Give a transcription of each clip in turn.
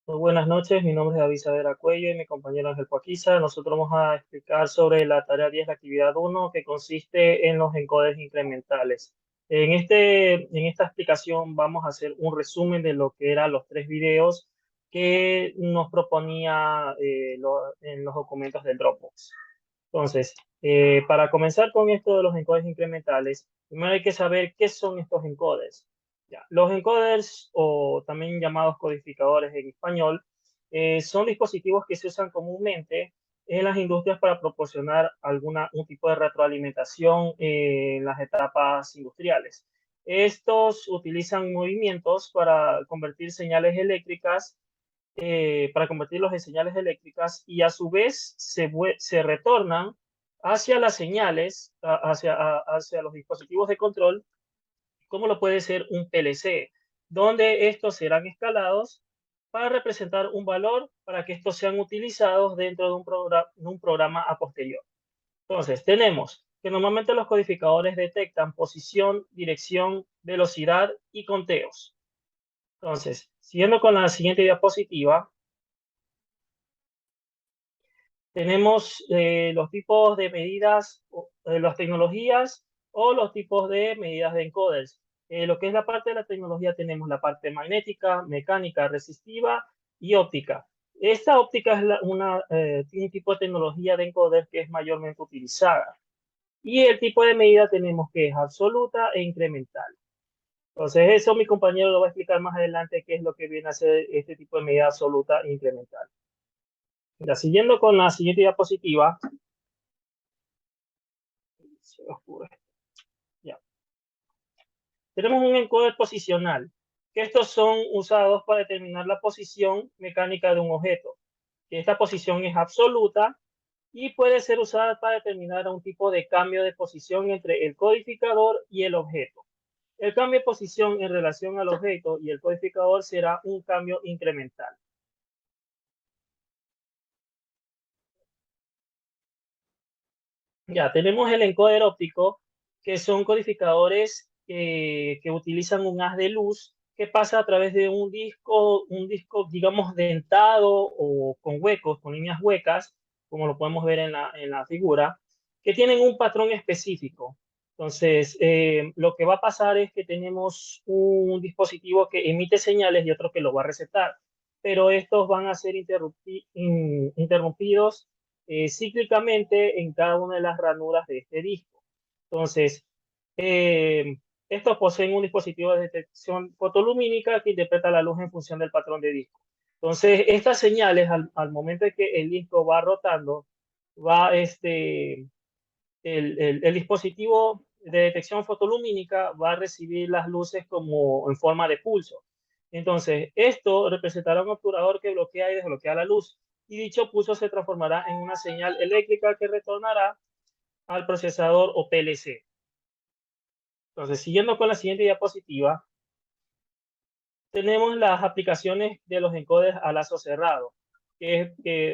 Muy buenas noches, mi nombre es David Saavedra Cuello y mi compañero Ángel Coaquiza. Nosotros vamos a explicar sobre la tarea 10, la actividad 1, que consiste en los encodes incrementales. En esta explicación vamos a hacer un resumen de lo que eran los tres videos que nos proponía en los documentos del Dropbox. Entonces, para comenzar con esto de los encodes incrementales, primero hay que saber qué son estos encodes. Ya, los encoders, o también llamados codificadores en español, son dispositivos que se usan comúnmente en las industrias para proporcionar un tipo de retroalimentación en las etapas industriales. Estos utilizan movimientos para convertirlos en señales eléctricas y a su vez se retornan hacia las señales, hacia los dispositivos de control, como lo puede ser un PLC, donde estos serán escalados para representar un valor para que estos sean utilizados dentro de un programa a posterior. Entonces, tenemos que normalmente los codificadores detectan posición, dirección, velocidad y conteos. Entonces, siguiendo con la siguiente diapositiva, tenemos los tipos de medidas, las tecnologías o los tipos de medidas de encoders. Lo que es la parte de la tecnología tenemos la parte magnética, mecánica, resistiva y óptica. Esta óptica es un tipo de tecnología de encoder que es mayormente utilizada. Y el tipo de medida tenemos que es absoluta e incremental. Entonces eso mi compañero lo va a explicar más adelante qué es lo que viene a ser este tipo de medida absoluta e incremental. Ya, siguiendo con la siguiente diapositiva, se oscurece. Ya. Tenemos un encoder posicional, que estos son usados para determinar la posición mecánica de un objeto. Que esta posición es absoluta y puede ser usada para determinar un tipo de cambio de posición entre el codificador y el objeto. El cambio de posición en relación al objeto y el codificador será un cambio incremental. Ya, tenemos el encoder óptico, que son codificadores que utilizan un haz de luz que pasa a través de un disco, digamos, dentado o con huecos, con líneas huecas, como lo podemos ver en la figura, que tienen un patrón específico. Entonces, lo que va a pasar es que tenemos un dispositivo que emite señales y otro que lo va a receptar, pero estos van a ser interrumpidos cíclicamente en cada una de las ranuras de este disco. Entonces, eh, estos poseen un dispositivo de detección fotolumínica que interpreta la luz en función del patrón de disco. Entonces, estas señales, al momento de que el disco va rotando, va el dispositivo de detección fotolumínica va a recibir las luces como en forma de pulso. Entonces, esto representará un obturador que bloquea y desbloquea la luz, y dicho pulso se transformará en una señal eléctrica que retornará al procesador o PLC. Entonces, siguiendo con la siguiente diapositiva, tenemos las aplicaciones de los encoders a lazo cerrado.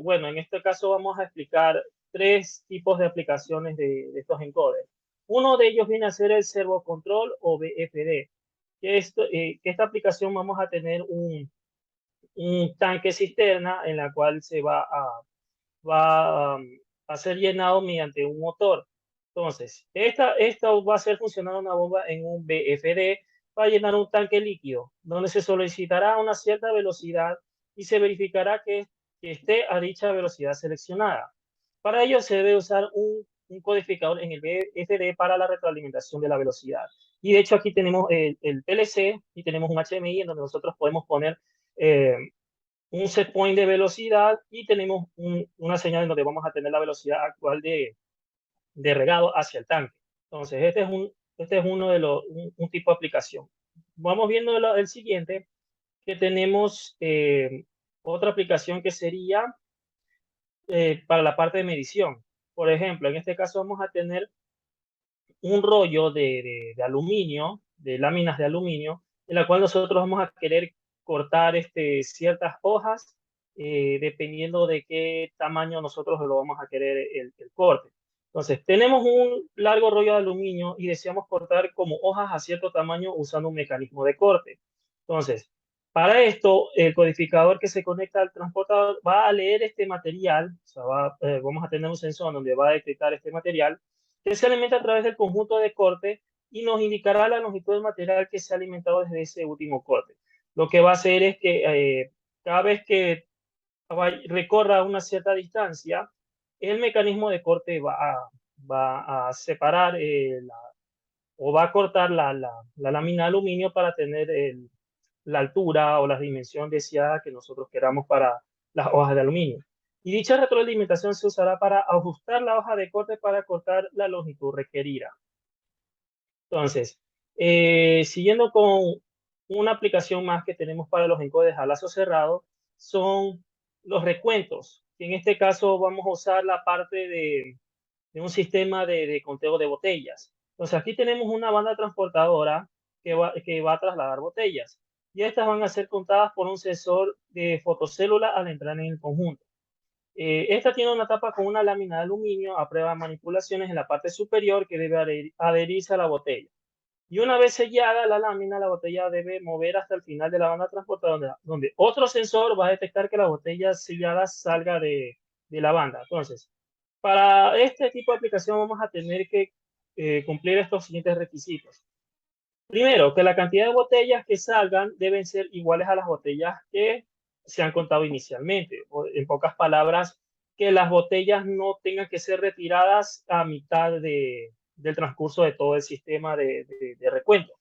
Bueno, en este caso vamos a explicar tres tipos de aplicaciones de estos encoders. Uno de ellos viene a ser el servocontrol o BFD, que esta aplicación vamos a tener un tanque cisterna en la cual a ser llenado mediante un motor. Entonces, esta va a hacer funcionar una bomba en un BFD para llenar un tanque líquido, donde se solicitará una cierta velocidad y se verificará que esté a dicha velocidad seleccionada. Para ello se debe usar un codificador en el BFD para la retroalimentación de la velocidad. Y de hecho aquí tenemos el PLC y tenemos un HMI en donde nosotros podemos poner un set point de velocidad y tenemos una señal en donde vamos a tener la velocidad actual de regado hacia el tanque. Entonces, este es uno de un tipo de aplicación. Vamos viendo el siguiente, que tenemos otra aplicación que sería para la parte de medición. Por ejemplo, en este caso vamos a tener un rollo de aluminio, de láminas de aluminio, en la cual nosotros vamos a querer cortar ciertas hojas, dependiendo de qué tamaño nosotros lo vamos a querer el corte. Entonces, tenemos un largo rollo de aluminio y deseamos cortar como hojas a cierto tamaño usando un mecanismo de corte. Entonces, Para esto, el codificador que se conecta al transportador va a leer este material, o sea, vamos a tener un sensor donde va a detectar este material, que se alimenta a través del conjunto de corte y nos indicará la longitud del material que se ha alimentado desde ese último corte. Lo que va a hacer es que cada vez que recorra una cierta distancia, el mecanismo de corte va a separar o va a cortar la lámina de aluminio para tener la altura o la dimensión deseada que nosotros queramos para las hojas de aluminio. Y dicha retroalimentación se usará para ajustar la hoja de corte para cortar la longitud requerida. Entonces, siguiendo con una aplicación más que tenemos para los encodes a lazo cerrado, son los recuentos. En este caso vamos a usar la parte de un sistema de conteo de botellas. Entonces, aquí tenemos una banda transportadora que va a trasladar botellas. Y estas van a ser contadas por un sensor de fotocélula al entrar en el conjunto. Esta tiene una tapa con una lámina de aluminio a prueba de manipulaciones en la parte superior que debe adherirse a la botella. Y una vez sellada la lámina, la botella debe mover hasta el final de la banda transportadora, donde otro sensor va a detectar que la botella sellada salga de la banda. Entonces, para este tipo de aplicación vamos a tener que cumplir estos siguientes requisitos. Primero, que la cantidad de botellas que salgan deben ser iguales a las botellas que se han contado inicialmente. O, en pocas palabras, que las botellas no tengan que ser retiradas a mitad del transcurso de todo el sistema de recuento.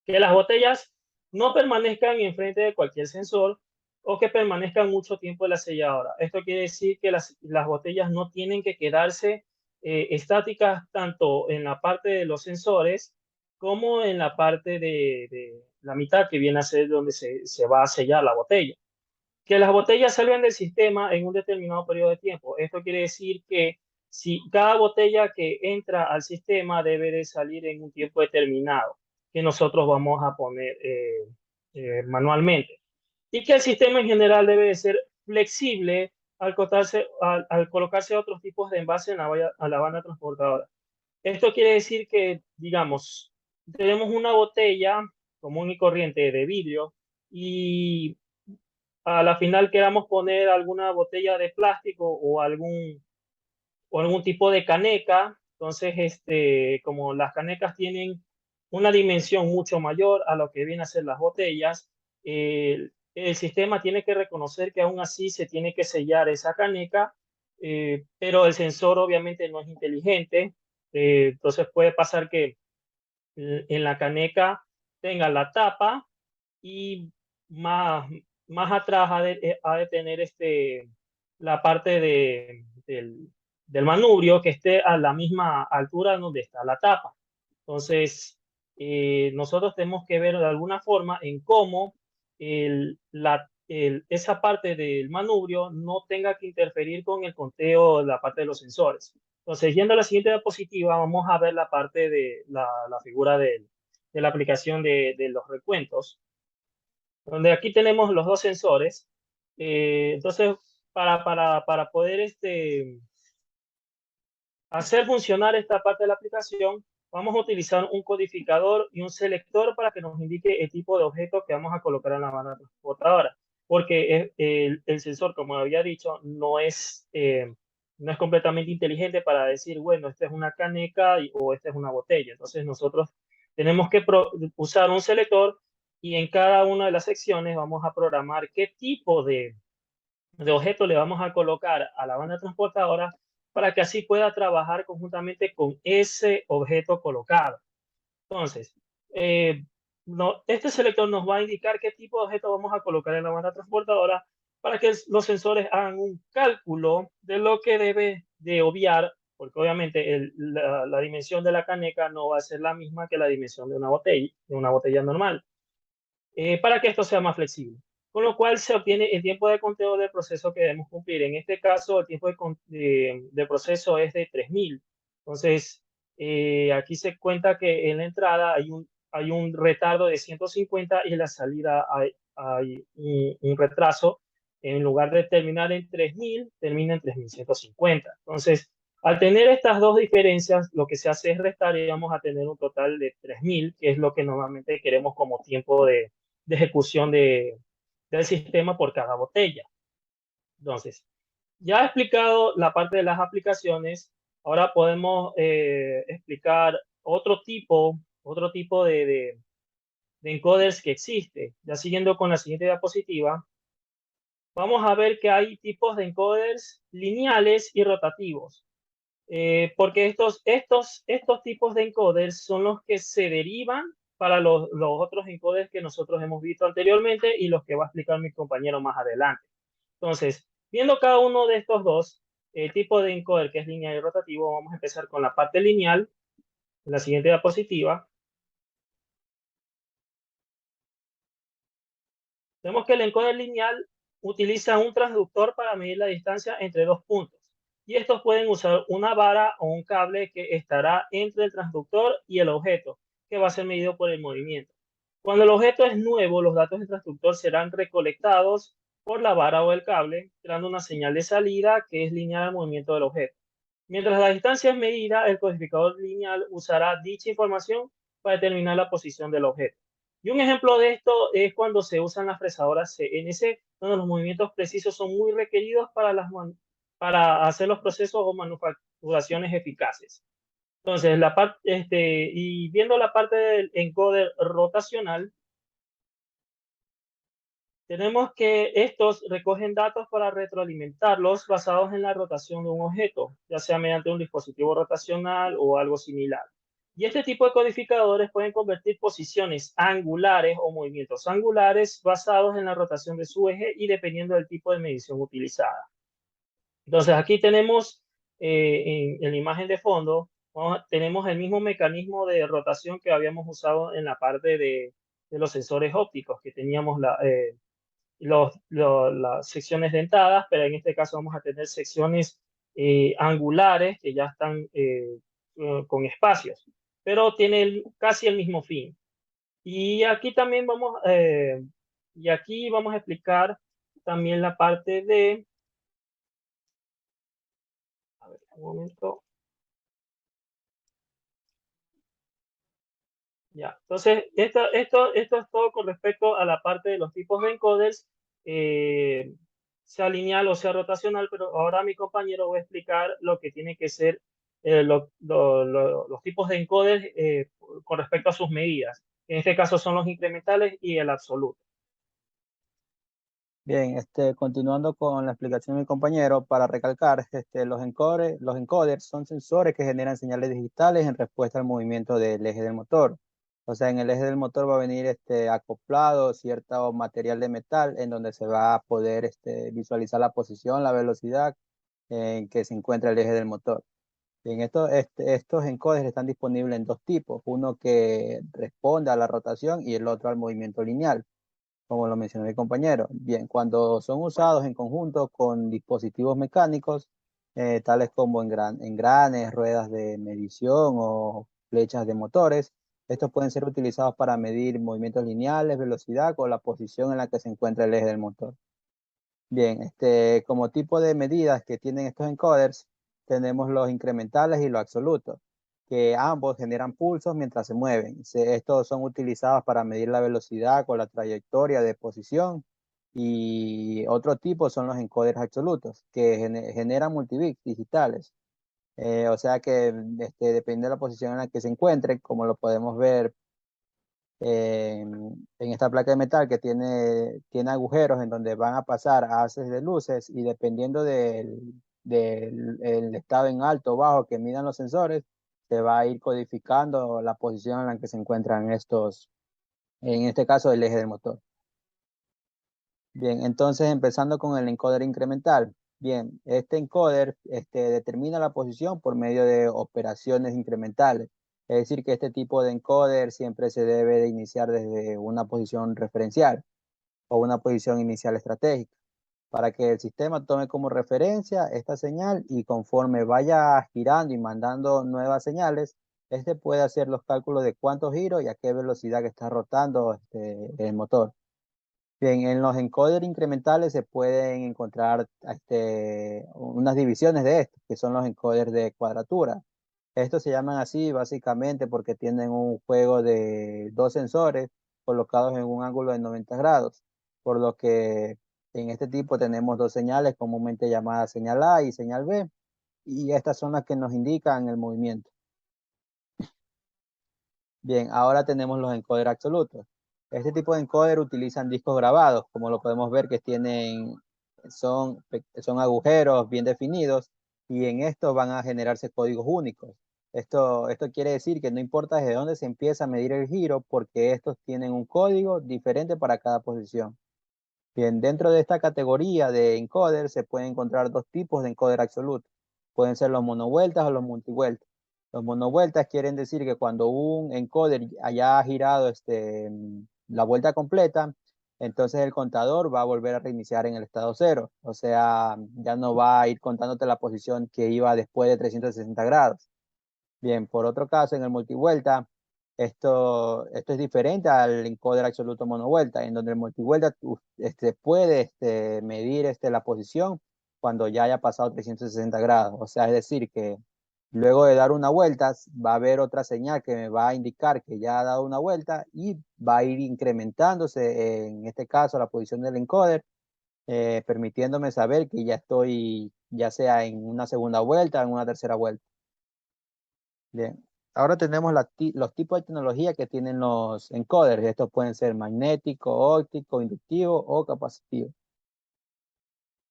Que las botellas no permanezcan enfrente de cualquier sensor o que permanezcan mucho tiempo en la selladora. Esto quiere decir que las botellas no tienen que quedarse estáticas tanto en la parte de los sensores como en la parte de la mitad que viene a ser donde se va a sellar la botella. Que las botellas salgan del sistema en un determinado periodo de tiempo. Esto quiere decir que si cada botella que entra al sistema debe de salir en un tiempo determinado que nosotros vamos a poner manualmente. Y que el sistema en general debe de ser flexible al colocarse otros tipos de envase en a la banda transportadora. Esto quiere decir que, digamos, tenemos una botella común y corriente de vidrio y a la final queramos poner alguna botella de plástico o algún tipo de caneca. Entonces, como las canecas tienen una dimensión mucho mayor a lo que vienen a ser las botellas, el sistema tiene que reconocer que aún así se tiene que sellar esa caneca, pero el sensor obviamente no es inteligente. Entonces puede pasar que en la caneca tenga la tapa y más, más atrás ha de tener la parte del manubrio que esté a la misma altura donde está la tapa. Entonces, nosotros tenemos que ver de alguna forma en cómo esa parte del manubrio no tenga que interferir con el conteo de la parte de los sensores. Entonces, yendo a la siguiente diapositiva, vamos a ver la parte de la figura de la aplicación de los recuentos, donde aquí tenemos los dos sensores. Entonces, para poder hacer funcionar esta parte de la aplicación, vamos a utilizar un codificador y un selector para que nos indique el tipo de objeto que vamos a colocar en la banda transportadora. Porque el sensor, como había dicho, no es completamente inteligente para decir, bueno, esta es una caneca o esta es una botella. Entonces nosotros tenemos que usar un selector y en cada una de las secciones vamos a programar qué tipo de objeto le vamos a colocar a la banda transportadora para que así pueda trabajar conjuntamente con ese objeto colocado. Entonces, este selector nos va a indicar qué tipo de objeto vamos a colocar en la banda transportadora para que los sensores hagan un cálculo de lo que debe de obviar, porque obviamente la dimensión de la caneca no va a ser la misma que la dimensión de una botella normal, para que esto sea más flexible. Con lo cual se obtiene el tiempo de conteo del proceso que debemos cumplir. En este caso, el tiempo de proceso es de 3000. Entonces, aquí se cuenta que en la entrada hay un retardo de 150 y en la salida hay un retraso. En lugar de terminar en 3000, termina en 3150. Entonces, al tener estas dos diferencias, lo que se hace es restar y vamos a tener un total de 3000, que es lo que normalmente queremos como tiempo de ejecución del sistema por cada botella. Entonces, ya he explicado la parte de las aplicaciones, ahora podemos explicar otro tipo de encoders que existe. Ya siguiendo con la siguiente diapositiva, vamos a ver que hay tipos de encoders lineales y rotativos. Porque estos tipos de encoders son los que se derivan para los otros encoders que nosotros hemos visto anteriormente y los que va a explicar mi compañero más adelante. Entonces, viendo cada uno de estos dos tipos de encoder, que es lineal y rotativo, vamos a empezar con la parte lineal, en la siguiente diapositiva. Vemos que el encoder lineal utiliza un transductor para medir la distancia entre dos puntos. Y estos pueden usar una vara o un cable que estará entre el transductor y el objeto, que va a ser medido por el movimiento. Cuando el objeto es nuevo, los datos del transductor serán recolectados por la vara o el cable, creando una señal de salida que es lineal al movimiento del objeto. Mientras la distancia es medida, el codificador lineal usará dicha información para determinar la posición del objeto. Y un ejemplo de esto es cuando se usan las fresadoras CNC, donde los movimientos precisos son muy requeridos para hacer los procesos o manufacturaciones eficaces. Entonces, y viendo la parte del encoder rotacional, tenemos que estos recogen datos para retroalimentarlos basados en la rotación de un objeto, ya sea mediante un dispositivo rotacional o algo similar. Y este tipo de codificadores pueden convertir posiciones angulares o movimientos angulares basados en la rotación de su eje y dependiendo del tipo de medición utilizada. Entonces aquí tenemos en la imagen de fondo, tenemos el mismo mecanismo de rotación que habíamos usado en la parte de los sensores ópticos, que teníamos las secciones dentadas, pero en este caso vamos a tener secciones angulares que ya están con espacios, pero tiene casi el mismo fin. Y aquí también vamos a explicar también la parte de, a ver, un momento, ya. Entonces, esto es todo con respecto a la parte de los tipos de encoders, eh, sea lineal o sea rotacional, pero ahora mi compañero va a explicar lo que tiene que ser los tipos de encoders con respecto a sus medidas. En este caso son los incrementales y el absoluto. Bien, continuando con la explicación de mi compañero, para recalcar, los encoders son sensores que generan señales digitales en respuesta al movimiento del eje del motor. O sea, en el eje del motor va a venir acoplado cierto material de metal en donde se va a poder visualizar la posición, la velocidad en que se encuentra el eje del motor. Bien, estos encoders están disponibles en dos tipos, uno que responde a la rotación y el otro al movimiento lineal, como lo mencionó mi compañero. Bien, cuando son usados en conjunto con dispositivos mecánicos, tales como engranes, ruedas de medición o flechas de motores, estos pueden ser utilizados para medir movimientos lineales, velocidad o la posición en la que se encuentra el eje del motor. Bien, como tipo de medidas que tienen estos encoders, tenemos los incrementales y los absolutos, que ambos generan pulsos mientras se mueven. Estos son utilizados para medir la velocidad con la trayectoria de posición. Y otro tipo son los encoders absolutos, que generan multibits digitales. O sea que depende de la posición en la que se encuentren, como lo podemos ver en esta placa de metal que tiene agujeros en donde van a pasar haces de luces y dependiendo del el estado en alto o bajo que midan los sensores, se va a ir codificando la posición en la que se encuentran estos, en este caso el eje del motor. Bien, entonces empezando con el encoder incremental. Bien, este encoder determina la posición por medio de operaciones incrementales. Es decir, que este tipo de encoder siempre se debe de iniciar desde una posición referencial o una posición inicial estratégica para que el sistema tome como referencia esta señal y conforme vaya girando y mandando nuevas señales, puede hacer los cálculos de cuántos giros y a qué velocidad que está rotando el motor. Bien, en los encoders incrementales se pueden encontrar unas divisiones de estos, que son los encoders de cuadratura. Estos se llaman así básicamente porque tienen un juego de dos sensores colocados en un ángulo de 90 grados, por lo que en este tipo tenemos dos señales comúnmente llamadas señal A y señal B, y estas son las que nos indican el movimiento. Bien, ahora tenemos los encoders absolutos. Este tipo de encoder utilizan discos grabados, como lo podemos ver que son agujeros bien definidos, y en estos van a generarse códigos únicos. Esto quiere decir que no importa desde dónde se empieza a medir el giro, porque estos tienen un código diferente para cada posición. Bien, dentro de esta categoría de encoder se pueden encontrar dos tipos de encoder absoluto. Pueden ser los monovueltas o los multivueltas. Los monovueltas quieren decir que cuando un encoder haya girado la vuelta completa, entonces el contador va a volver a reiniciar en el estado cero. O sea, ya no va a ir contándote la posición que iba después de 360 grados. Bien, por otro caso, en el multivuelta, esto es diferente al encoder absoluto monovuelta, en donde el multivuelta puede medir la posición cuando ya haya pasado 360 grados. O sea, es decir, que luego de dar una vuelta, va a haber otra señal que me va a indicar que ya ha dado una vuelta y va a ir incrementándose, en este caso, la posición del encoder, permitiéndome saber que ya estoy, ya sea en una segunda vuelta o en una tercera vuelta. Bien, ahora tenemos los tipos de tecnología que tienen los encoders. Estos pueden ser magnético, óptico, inductivo o capacitivo.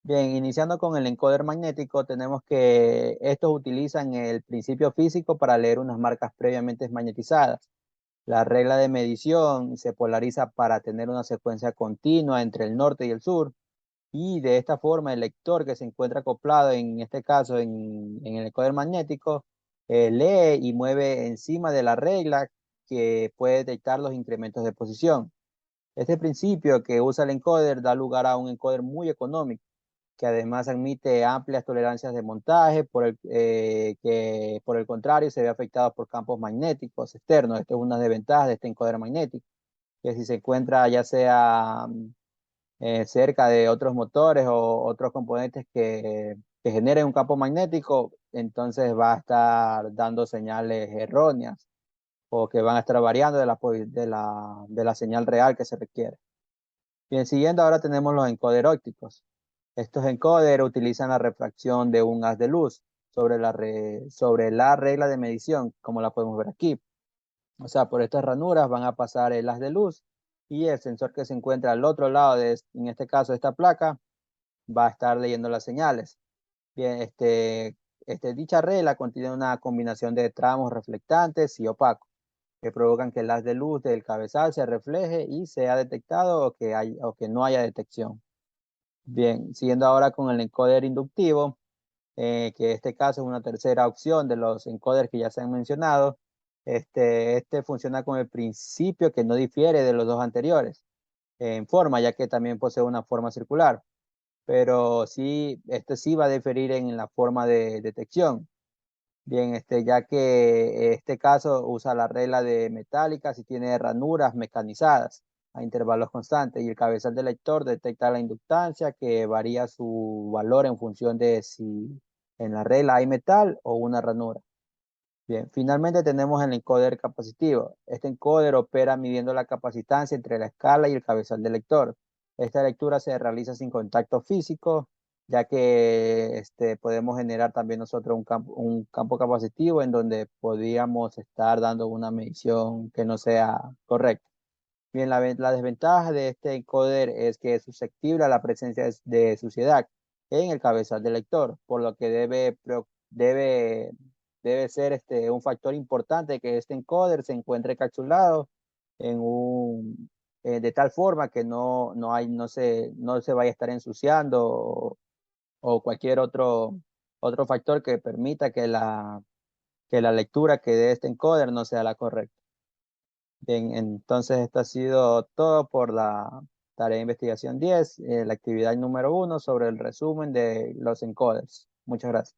Bien, iniciando con el encoder magnético, tenemos que estos utilizan el principio físico para leer unas marcas previamente magnetizadas. La regla de medición se polariza para tener una secuencia continua entre el norte y el sur. Y de esta forma el lector que se encuentra acoplado, en este caso en el encoder magnético, lee y mueve encima de la regla que puede detectar los incrementos de posición. Este principio que usa el encoder da lugar a un encoder muy económico, que además admite amplias tolerancias de montaje, que por el contrario se ve afectado por campos magnéticos externos. Esto es una desventaja de este encoder magnético, que si se encuentra ya sea cerca de otros motores o otros componentes que generen un campo magnético, entonces va a estar dando señales erróneas o que van a estar variando de la señal real que se requiere. Bien, siguiendo ahora tenemos los encoders ópticos. Estos encoders utilizan la refracción de un haz de luz sobre la regla de medición, como la podemos ver aquí. O sea, por estas ranuras van a pasar el haz de luz y el sensor que se encuentra al otro lado en este caso, esta placa, va a estar leyendo las señales. Bien, dicha regla contiene una combinación de tramos reflectantes y opacos que provocan que el haz de luz del cabezal se refleje y sea detectado o que no haya detección. Bien, siguiendo ahora con el encoder inductivo, que en este caso es una tercera opción de los encoders que ya se han mencionado. Este funciona con el principio que no difiere de los dos anteriores en forma, ya que también posee una forma circular, pero sí, este sí va a diferir en la forma de detección. Bien, ya que este caso usa la regla de metálicas y tiene ranuras mecanizadas a intervalos constantes, y el cabezal del lector detecta la inductancia que varía su valor en función de si en la regla hay metal o una ranura. Bien, finalmente tenemos el encoder capacitivo. Este encoder opera midiendo la capacitancia entre la escala y el cabezal del lector. Esta lectura se realiza sin contacto físico, ya que podemos generar también nosotros un campo capacitivo en donde podríamos estar dando una medición que no sea correcta. Bien, la desventaja de este encoder es que es susceptible a la presencia de suciedad en el cabezal del lector, por lo que debe ser un factor importante que este encoder se encuentre encapsulado de tal forma que no se vaya a estar ensuciando o cualquier otro factor que permita que la lectura que dé este encoder no sea la correcta. Bien, entonces esto ha sido todo por la tarea de investigación 10, la actividad número 1 sobre el resumen de los encoders. Muchas gracias.